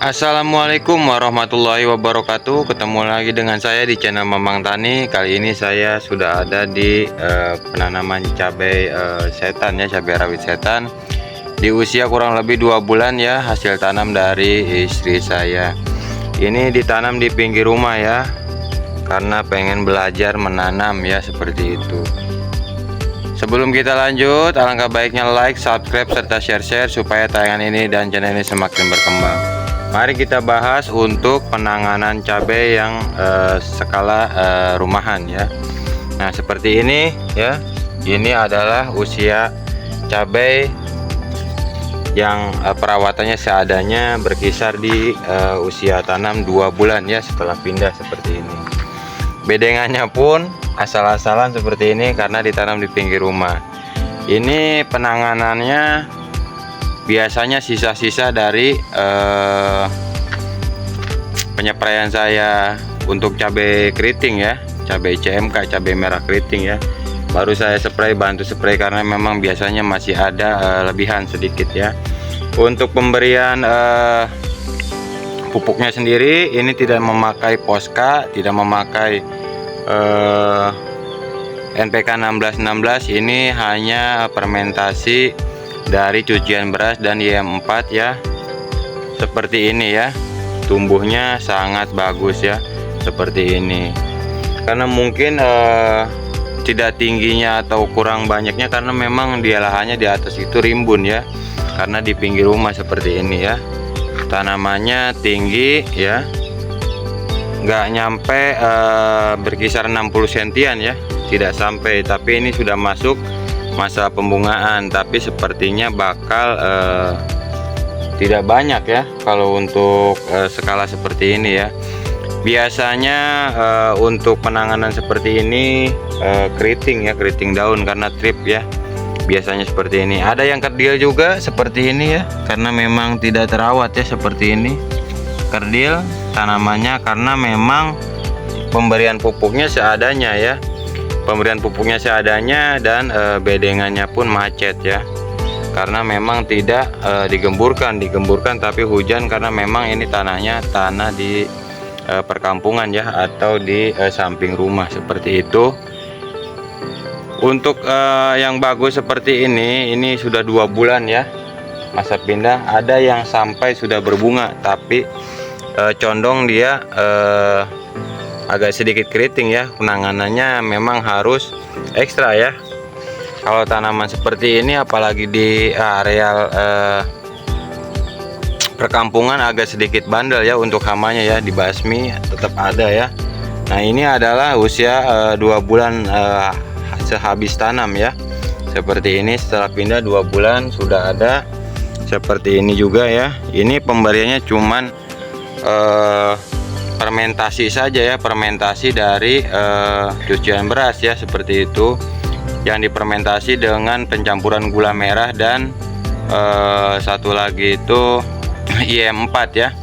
Assalamualaikum warahmatullahi wabarakatuh. Ketemu lagi dengan saya di channel Mamang Tani. Kali ini saya sudah ada di penanaman cabai setan ya, cabai rawit setan. Di usia kurang lebih 2 bulan ya, hasil tanam dari istri saya. Ini ditanam di pinggir rumah ya, karena pengen belajar menanam ya, seperti itu. Sebelum kita lanjut, alangkah baiknya like, subscribe, serta share supaya tayangan ini dan channel ini semakin berkembang. Mari kita bahas untuk penanganan cabai yang skala rumahan ya. Nah, seperti ini ya. Ini adalah usia cabai yang perawatannya seadanya, berkisar di usia tanam 2 bulan ya, setelah pindah seperti ini. Bedengannya pun asal-asalan seperti ini karena ditanam di pinggir rumah. Ini penanganannya biasanya sisa-sisa dari penyepraian saya untuk cabai keriting ya, cabai CMK, cabai merah keriting ya. Baru saya spray, bantu spray karena memang biasanya masih ada lebihan sedikit ya. Untuk pemberian pupuknya sendiri, ini tidak memakai Posca, tidak memakai NPK 1616. Ini hanya fermentasi dari cucian beras dan YM4 ya, seperti ini ya. Tumbuhnya sangat bagus ya, seperti ini. Karena mungkin tidak tingginya atau kurang banyaknya karena memang dia lahannya di atas itu rimbun ya, karena di pinggir rumah seperti ini ya. Tanamannya tinggi ya, nggak nyampe berkisar 60 sentian ya, tidak sampai. Tapi ini sudah masuk masa pembungaan, tapi sepertinya bakal tidak banyak ya kalau untuk skala seperti ini ya. Biasanya untuk penanganan seperti ini keriting ya, keriting daun karena trip ya, biasanya seperti ini. Ada yang kerdil juga seperti ini ya, karena memang tidak terawat ya, seperti ini kerdil tanamannya karena memang pemberian pupuknya seadanya ya. Pemberian pupuknya seadanya dan bedengannya pun macet ya, karena memang tidak digemburkan tapi hujan, karena memang ini tanahnya tanah di perkampungan ya, atau di samping rumah seperti itu. Untuk yang bagus seperti ini sudah 2 bulan ya masa pindah. Ada yang sampai sudah berbunga tapi condong dia agak sedikit keriting ya. Penanganannya memang harus ekstra ya kalau tanaman seperti ini, apalagi di areal perkampungan agak sedikit bandel ya untuk hamanya ya, dibasmi tetap ada ya. Nah, ini adalah usia 2 bulan sehabis tanam ya, seperti ini. Setelah pindah 2 bulan sudah ada seperti ini juga ya. Ini pemberiannya cuman fermentasi saja ya, fermentasi dari cucian beras ya, seperti itu, yang difermentasi dengan pencampuran gula merah dan satu lagi itu YM4 ya,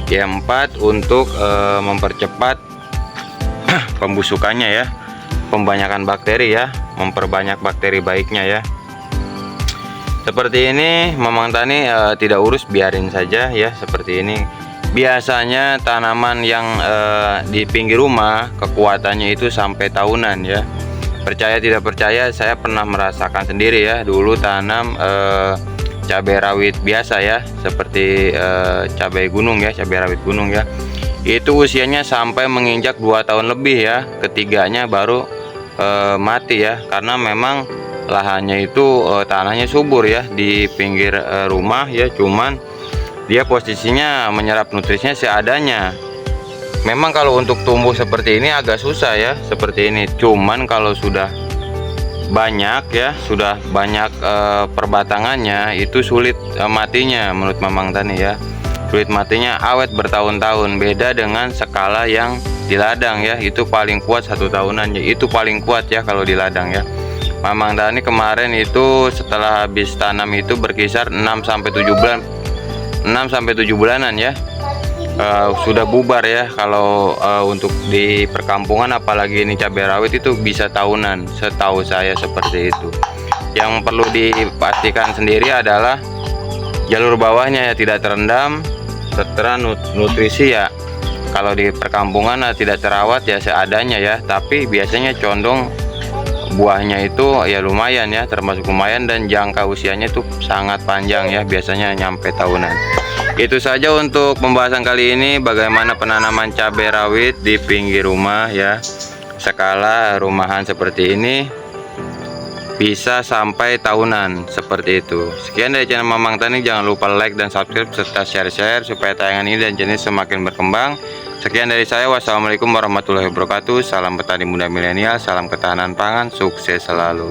YM4 untuk mempercepat pembusukannya ya, pembanyakan bakteri ya, memperbanyak bakteri baiknya ya. Seperti ini Mamang Tani tidak urus, biarin saja ya, seperti ini. Biasanya tanaman yang di pinggir rumah kekuatannya itu sampai tahunan ya. Percaya tidak percaya, saya pernah merasakan sendiri ya. Dulu tanam cabai rawit biasa ya, seperti cabai gunung ya, cabai rawit gunung ya. Itu usianya sampai menginjak 2 tahun lebih ya. Ketiganya baru mati ya, karena memang lahannya itu tanahnya subur ya di pinggir rumah ya, cuman dia posisinya menyerap nutrisinya seadanya. Memang kalau untuk tumbuh seperti ini agak susah ya, seperti ini. Cuman kalau sudah banyak ya, sudah banyak perbatangannya, itu sulit matinya menurut Mamang Tani ya. Sulit matinya, awet bertahun-tahun. Beda dengan skala yang di ladang ya, itu paling kuat 1 tahunan ya, itu paling kuat ya kalau di ladang ya. Mamang Tani kemarin itu setelah habis tanam itu berkisar 6 sampai 7 bulan, 6 sampai 7 bulanan ya, sudah bubar ya. Kalau untuk di perkampungan, apalagi ini cabai rawit, itu bisa tahunan setahu saya, seperti itu. Yang perlu dipastikan sendiri adalah jalur bawahnya ya tidak terendam, tertera nutrisi ya. Kalau di perkampungan tidak terawat ya seadanya ya, tapi biasanya condong buahnya itu ya lumayan ya, termasuk lumayan, dan jangka usianya itu sangat panjang ya, biasanya nyampe tahunan. Itu saja untuk pembahasan kali ini, bagaimana penanaman cabai rawit di pinggir rumah ya. Skala rumahan seperti ini bisa sampai tahunan seperti itu. Sekian dari channel Mamang Tani, jangan lupa like dan subscribe serta share supaya tayangan ini dan jenis semakin berkembang. Sekian dari saya, wassalamualaikum warahmatullahi wabarakatuh. Salam petani muda milenial, salam ketahanan pangan, sukses selalu.